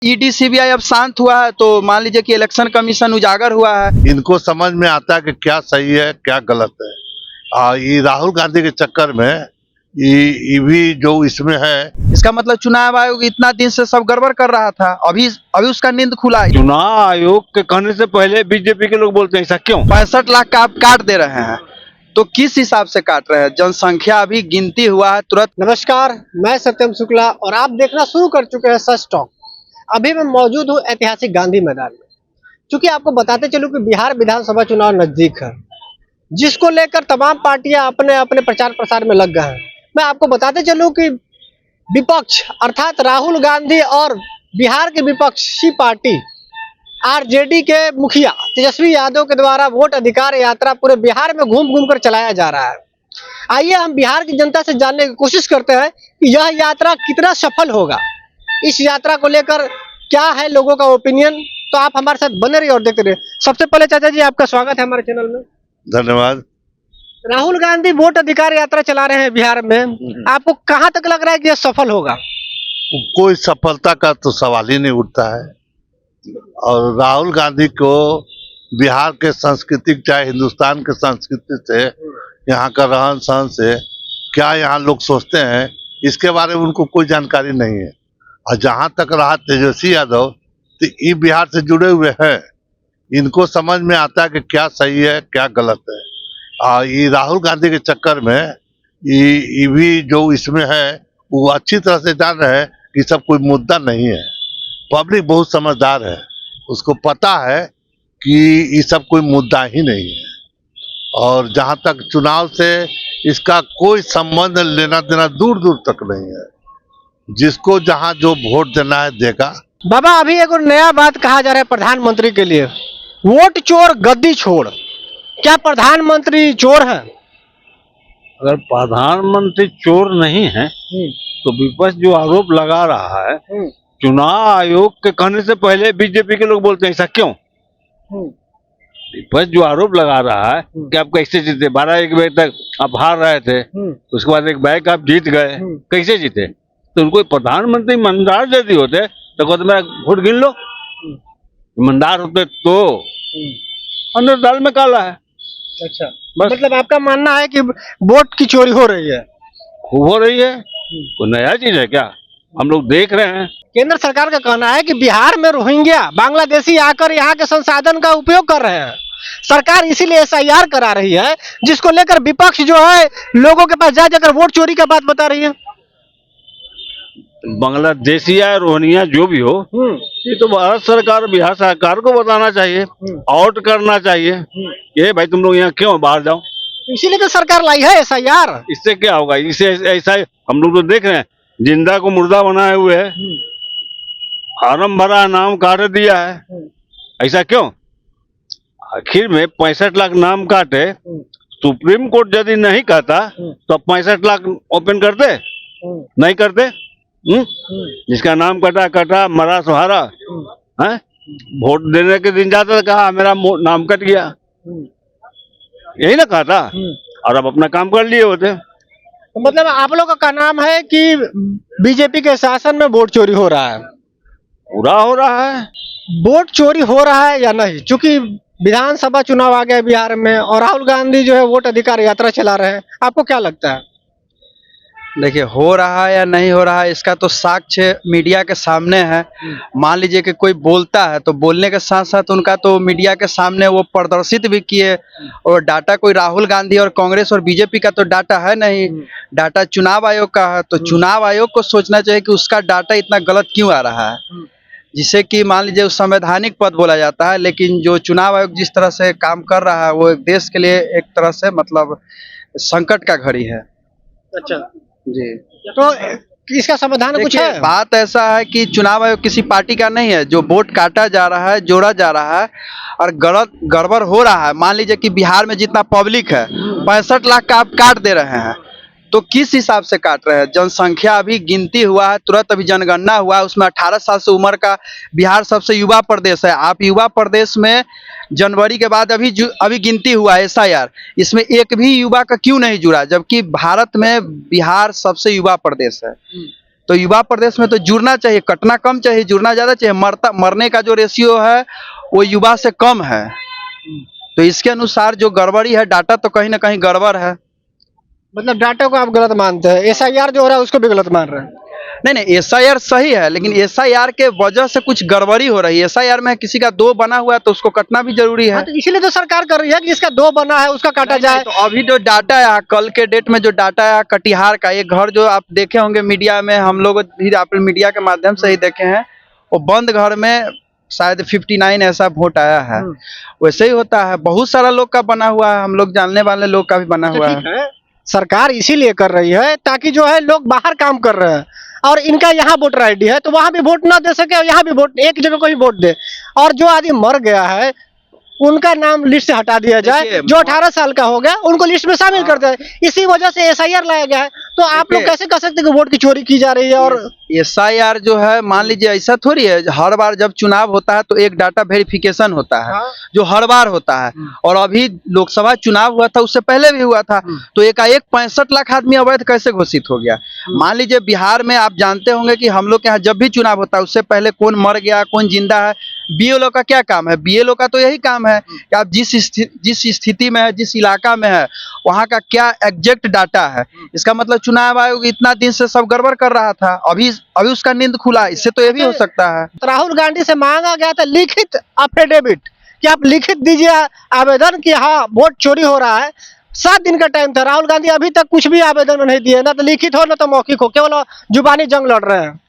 ED CBI अब शांत हुआ है तो मान लीजिए कि इलेक्शन कमीशन उजागर हुआ है। इनको समझ में आता है कि क्या सही है क्या गलत है। ये राहुल गांधी के चक्कर में ये भी जो इसमें है। इसका मतलब चुनाव आयोग इतना दिन से सब गड़बड़ कर रहा था, अभी उसका नींद खुला है। चुनाव आयोग के कहने से पहले बीजेपी के लोग बोलते हैं ऐसा क्यों? 65 लाख का आप काट दे रहे हैं तो किस हिसाब से काट रहे हैं? जनसंख्या अभी गिनती हुआ है तुरंत। नमस्कार, मैं सत्यम शुक्ला और आप देखना शुरू कर चुके हैं सच टॉक। अभी मैं मौजूद हूँ ऐतिहासिक गांधी मैदान में। क्योंकि आपको बताते चलूं कि बिहार विधानसभा चुनाव नजदीक है, जिसको लेकर तमाम पार्टियां अपने अपने प्रचार प्रसार में लग गए हैं। मैं आपको बताते चलूं कि विपक्ष अर्थात राहुल गांधी और बिहार की विपक्षी पार्टी आरजेडी के मुखिया तेजस्वी यादव के द्वारा वोट अधिकार यात्रा पूरे बिहार में घूम घूम कर चलाया जा रहा है। आइए हम बिहार की जनता से जानने की कोशिश करते हैं कि यह यात्रा कितना सफल होगा। इस यात्रा को लेकर क्या है लोगों का ओपिनियन, तो आप हमारे साथ बने रहिए और देखते रहिए। सबसे पहले चाचा जी, आपका स्वागत है हमारे चैनल में। धन्यवाद। राहुल गांधी वोट अधिकार यात्रा चला रहे हैं बिहार में, आपको कहां तक लग रहा है कि यह सफल होगा? कोई सफलता का तो सवाल ही नहीं उठता है। और राहुल गांधी को बिहार के संस्कृति चाहे हिंदुस्तान के संस्कृति से, यहाँ का रहन सहन से क्या यहाँ लोग सोचते हैं इसके बारे में उनको कोई जानकारी नहीं है। और जहाँ तक रहा तेजस्वी यादव, तो ये बिहार से जुड़े हुए हैं, इनको समझ में आता है कि क्या सही है क्या गलत है। ये राहुल गांधी के चक्कर में ये भी जो इसमें है वो अच्छी तरह से जान रहे हैं कि सब कोई मुद्दा नहीं है। पब्लिक बहुत समझदार है, उसको पता है कि ये सब कोई मुद्दा ही नहीं है। और जहाँ तक चुनाव से इसका कोई संबंध लेना देना दूर दूर तक नहीं है। जिसको जहाँ जो वोट देना है देगा। बाबा, अभी एक और नया बात कहा जा रहा है प्रधानमंत्री के लिए, वोट चोर गद्दी छोड़। क्या प्रधानमंत्री चोर है? अगर प्रधानमंत्री चोर नहीं है तो विपक्ष जो आरोप लगा रहा है, चुनाव आयोग के कहने से पहले बीजेपी के लोग बोलते हैं ऐसा क्यों? विपक्ष जो आरोप लगा रहा है कि आप कैसे जीते, 12-1 बजे तक आप हार रहे थे, उसके बाद एक बैग आप जीत गए, कैसे जीते? तो उनको प्रधानमंत्री ईमानदार यदि होते तो कहते मेरा वोट गिन लो। ईमानदार होते तो अंदर दाल में काला है। अच्छा, बस। मतलब आपका मानना है कि वोट की चोरी हो रही है? खूब हो रही है, कोई नया चीज है क्या? हम लोग देख रहे हैं। केंद्र सरकार का कहना है कि बिहार में रोहिंग्या बांग्लादेशी आकर यहाँ के संसाधन का उपयोग कर रहे हैं। सरकार इसीलिए एसआईआर करा रही है, जिसको लेकर विपक्ष जो है लोगों के पास जा जाकर वोट चोरी का बात बता रही है। बांग्लादेशी या रोहिंग्या जो भी हो, ये तो भारत सरकार बिहार सरकार को बताना चाहिए, आउट करना चाहिए। ये भाई तुम लोग यहाँ क्यों, बाहर जाओ। इसीलिए तो सरकार लाई है एसआईआर। इससे क्या होगा? इससे ऐसा हम लोग तो देख रहे हैं, जिंदा को मुर्दा बनाए हुए है, फार्म भरा, नाम काट दिया है। ऐसा क्यों? आखिर में 65 लाख नाम काटे, सुप्रीम कोर्ट यदि नहीं कहता तो 65 लाख ओपन करते? नहीं करते। जिसका नाम कटा कटा, मरा सुहारा है। वोट देने के दिन जाता था, कहा मेरा नाम कट गया, यही ना कहा था। और अब अपना काम कर लिए होते। तो मतलब आप लोगों का नाम है कि बीजेपी के शासन में वोट चोरी हो रहा है? पूरा हो रहा है। वोट चोरी हो रहा है या नहीं? क्योंकि विधानसभा चुनाव आ गया बिहार में और राहुल गांधी जो है वोट अधिकार यात्रा चला रहे हैं, आपको क्या लगता है? देखिए, हो रहा है या नहीं हो रहा है इसका तो साक्ष्य मीडिया के सामने है। मान लीजिए कि कोई बोलता है तो बोलने के साथ साथ उनका तो मीडिया के सामने वो प्रदर्शित भी किए। और डाटा कोई राहुल गांधी और कांग्रेस और बीजेपी का तो डाटा है नहीं, डाटा चुनाव आयोग का है। तो चुनाव आयोग को सोचना चाहिए कि उसका डाटा इतना गलत क्यों आ रहा है, जिसे कि मान लीजिए उस संवैधानिक पद बोला जाता है। लेकिन जो चुनाव आयोग जिस तरह से काम कर रहा है वो देश के लिए एक तरह से मतलब संकट का घड़ी है। अच्छा जी, तो इसका समाधान कुछ है? बात ऐसा है कि चुनाव आयोग किसी पार्टी का नहीं है। जो वोट काटा जा रहा है, जोड़ा जा रहा है और गड़बड़ हो रहा है। मान लीजिए कि बिहार में जितना पब्लिक है, 65 लाख का आप काट दे रहे हैं तो किस हिसाब से काट रहे हैं? जनसंख्या अभी गिनती हुआ है, तुरंत अभी जनगणना हुआ है, उसमें 18 साल से उम्र का बिहार सबसे युवा प्रदेश है। आप युवा प्रदेश में जनवरी के बाद अभी गिनती हुआ है एसआईआर, इसमें एक भी युवा का क्यों नहीं जुड़ा, जबकि भारत में बिहार सबसे युवा प्रदेश है। तो युवा प्रदेश में तो जुड़ना चाहिए, कटना कम चाहिए, जुड़ना ज्यादा चाहिए। मरने का जो रेशियो है वो युवा से कम है। तो इसके अनुसार जो गड़बड़ी है, डाटा तो कहीं ना कहीं गड़बड़ है। मतलब डाटा को आप गलत मानते हैं, एसआईआर जो हो रहा है उसको भी गलत मान रहे हैं? नहीं, एसआईआर सही है, लेकिन एसआईआर के वजह से कुछ गड़बड़ी हो रही है। एसआईआर में किसी का 2 बना हुआ है तो उसको कटना भी जरूरी है। हाँ, तो इसीलिए तो सरकार कर रही है कि जिसका 2 बना है उसका काटा जाए। तो अभी जो डाटा है, कल के डेट में जो डाटा है कटिहार का, एक घर जो आप देखे होंगे मीडिया में, हम लोग भी आप मीडिया के माध्यम से ही देखे हैं, वो बंद घर में शायद 59 ऐसा वोट आया है। वैसे ही होता है, बहुत सारा लोग का बना हुआ है, हम लोग जानने वाले लोग का भी बना हुआ है। सरकार इसीलिए कर रही है ताकि जो है लोग बाहर काम कर रहे हैं और इनका यहाँ वोटर आईडी है तो वहां भी वोट ना दे सके और यहाँ भी वोट, एक जगह को ही वोट दे। और जो आदमी मर गया है उनका नाम लिस्ट से हटा दिया जाए, जो 18 साल का हो गया उनको लिस्ट में शामिल कर दिया। इसी वजह से एसआईआर लाया गया है। तो आप लोग कैसे कह सकते हैं कि वोट की चोरी की जा रही है? और एसआईआर जो है, मान लीजिए ऐसा थोड़ी है, हर बार जब चुनाव होता है तो एक डाटा वेरिफिकेशन होता है। हाँ। जो हर बार होता है। और अभी लोकसभा चुनाव हुआ था, उससे पहले भी हुआ था, तो एकाएक 65 लाख आदमी अवैध कैसे घोषित हो गया? मान लीजिए बिहार में आप जानते होंगे कि हम लोग के यहाँ जब भी चुनाव होता है उससे पहले कौन मर गया, कौन जिंदा है, बीएलओ का क्या काम है? बीएलओ का तो यही काम है कि आप जिस स्थिति में है, जिस इलाका में है, वहाँ का क्या एग्जैक्ट डाटा है। इसका मतलब चुनाव आयोग इतना दिन से सब गड़बड़ कर रहा था, अभी उसका नींद खुला। इससे तो ये भी हो सकता है। राहुल गांधी से मांगा गया था लिखित एफिडेविट कि आप लिखित दीजिए आवेदन कि हाँ वोट चोरी हो रहा है। 7 दिन का टाइम था, राहुल गांधी अभी तक कुछ भी आवेदन नहीं दिए, ना तो लिखित हो ना तो मौखिक हो, केवल जुबानी जंग लड़ रहे हैं।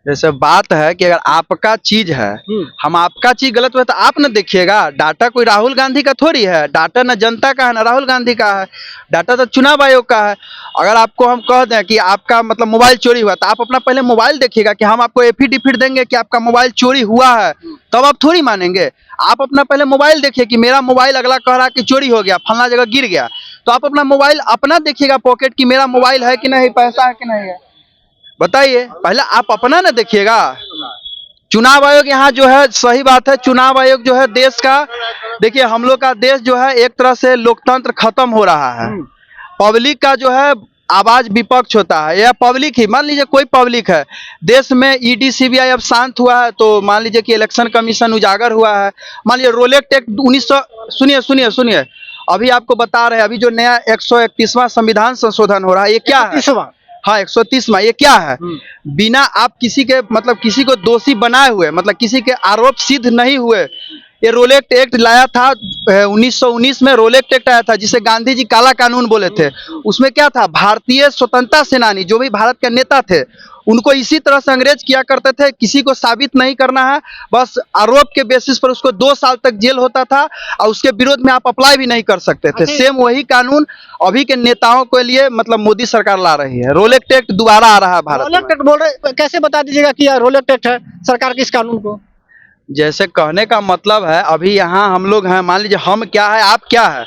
जैसे बात है कि अगर आपका चीज है, हम आपका चीज गलत हुआ तो आप न देखिएगा। डाटा कोई राहुल गांधी का थोड़ी है, डाटा न जनता का है न राहुल गांधी का है, डाटा तो चुनाव आयोग का है। अगर आपको हम कह दें कि आपका मतलब मोबाइल चोरी हुआ, तो आप अपना पहले मोबाइल देखिएगा कि हम आपको एफिडेविट देंगे कि आपका मोबाइल चोरी हुआ है, तब आप थोड़ी मानेंगे। आप अपना पहले मोबाइल देखिए कि मेरा मोबाइल अगला कह रहा कि चोरी हो गया, फलना जगह गिर गया, तो आप अपना मोबाइल अपना देखिएगा पॉकेट कि मेरा मोबाइल है कि नहीं, पैसा है कि नहीं है, बताइए। पहले आप अपना ना देखिएगा। चुनाव आयोग यहाँ जो है, सही बात है, चुनाव आयोग जो है देश का, देखिए हम लोग का देश जो है एक तरह से लोकतंत्र खत्म हो रहा है। पब्लिक का जो है आवाज विपक्ष होता है, या पब्लिक ही, मान लीजिए कोई पब्लिक है देश में, ईडी सीबीआई अब शांत हुआ है, तो मान लीजिए कि इलेक्शन कमीशन उजागर हुआ है। मान लीजिए रोलेक्ट एक्ट 1900, सुनिए अभी आपको बता रहे हैं, अभी जो नया 131वां संविधान संशोधन हो रहा है, ये क्या है? हाँ, 130वां, ये क्या है? बिना आप किसी के मतलब किसी को दोषी बनाए हुए, मतलब किसी के आरोप सिद्ध नहीं हुए, ये रोलेक्ट एक्ट लाया था 1919 में। रोलेक्ट एक्ट आया था जिसे गांधी जी काला कानून बोले थे। उसमें क्या था, भारतीय स्वतंत्रता सेनानी जो भी भारत के नेता थे उनको इसी तरह से अंग्रेज किया करते थे, किसी को साबित नहीं करना है, बस आरोप के बेसिस पर उसको 2 साल तक जेल होता था और उसके विरोध में आप अप्लाई भी नहीं कर सकते थे। सेम वही कानून अभी के नेताओं के लिए मतलब मोदी सरकार ला रही है। रोलेक्ट एक्ट दोबारा आ रहा है भारत में। रोलेक्ट एक्ट बोल रहे, कैसे बता दीजिएगा कि रोलेक्ट एक्ट है सरकार के इस कानून को? जैसे कहने का मतलब है, अभी यहाँ हम लोग हैं, मान लीजिए हम क्या है, आप क्या है,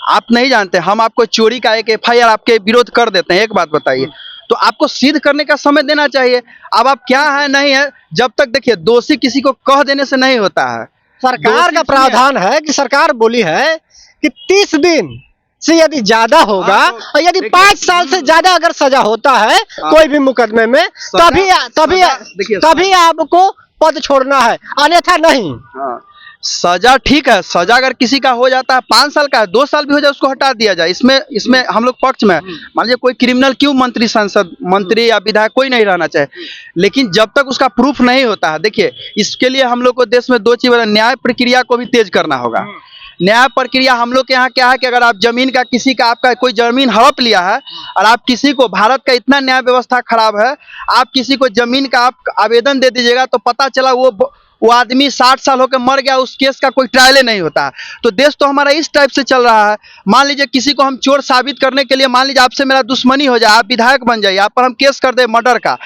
आप नहीं जानते, हम आपको चोरी का एक एफआईआर आपके विरोध कर देते हैं। एक बात बताइए, तो आपको सिद्ध करने का समय देना चाहिए। अब आप क्या है नहीं है, जब तक देखिए दोषी किसी को कह देने से नहीं होता है। सरकार का प्रावधान है कि सरकार बोली है कि 30 दिन से यदि ज्यादा होगा और यदि 5 साल से ज्यादा अगर सजा होता है कोई भी मुकदमे में, तभी आपको पद छोड़ना है, अन्यथा नहीं। सजा ठीक है, सजा अगर किसी का हो जाता है 5 साल का है, 2 साल भी हो जाए, उसको हटा दिया जाए। इसमें हम लोग पक्ष में। मान लीजिए कोई क्रिमिनल क्यों मंत्री, संसद मंत्री या विधायक कोई नहीं रहना चाहिए, लेकिन जब तक उसका प्रूफ नहीं होता है, देखिए इसके लिए हम लोग को देश में 2 चीज, न्याय प्रक्रिया को भी तेज करना होगा। न्याय प्रक्रिया हम लोग के यहाँ क्या है कि अगर आप जमीन का किसी का, आपका कोई जमीन हड़प लिया है और आप किसी को, भारत का इतना न्याय व्यवस्था खराब है, आप किसी को जमीन का आप आवेदन दे दीजिएगा तो पता चला वो आदमी 60 साल होकर मर गया, उस केस का कोई ट्रायल नहीं होता। तो देश तो हमारा इस टाइप से चल रहा है। मान लीजिए किसी को हम चोर साबित करने के लिए, मान लीजिए आपसे मेरा दुश्मनी हो जाए, आप विधायक बन जाइए, आप पर हम केस कर दे मर्डर का,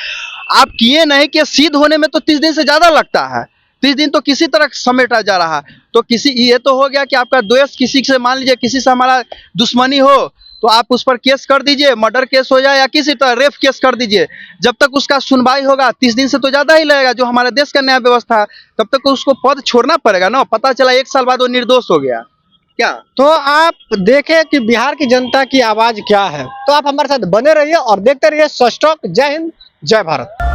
आप किए नहीं, कि सिद्ध होने में तो 30 दिन से ज्यादा लगता है। 30 दिन तो किसी तरह समेटा जा रहा है। तो ये तो हो गया कि आपका द्वेष किसी से, मान लीजिए किसी से हमारा दुश्मनी हो तो आप उस पर केस कर दीजिए, मर्डर केस हो जाए या किसी तरह रेप केस कर दीजिए। जब तक उसका सुनवाई होगा 30 दिन से तो ज्यादा ही लगेगा, जो हमारे देश का न्याय व्यवस्था है, तब तक उसको पद छोड़ना पड़ेगा ना। पता चला 1 साल बाद वो निर्दोष हो गया क्या। तो आप देखें कि बिहार की जनता की आवाज क्या है। तो आप हमारे साथ बने रहिए और देखते रहिए सच टॉक। जय हिंद, जय भारत।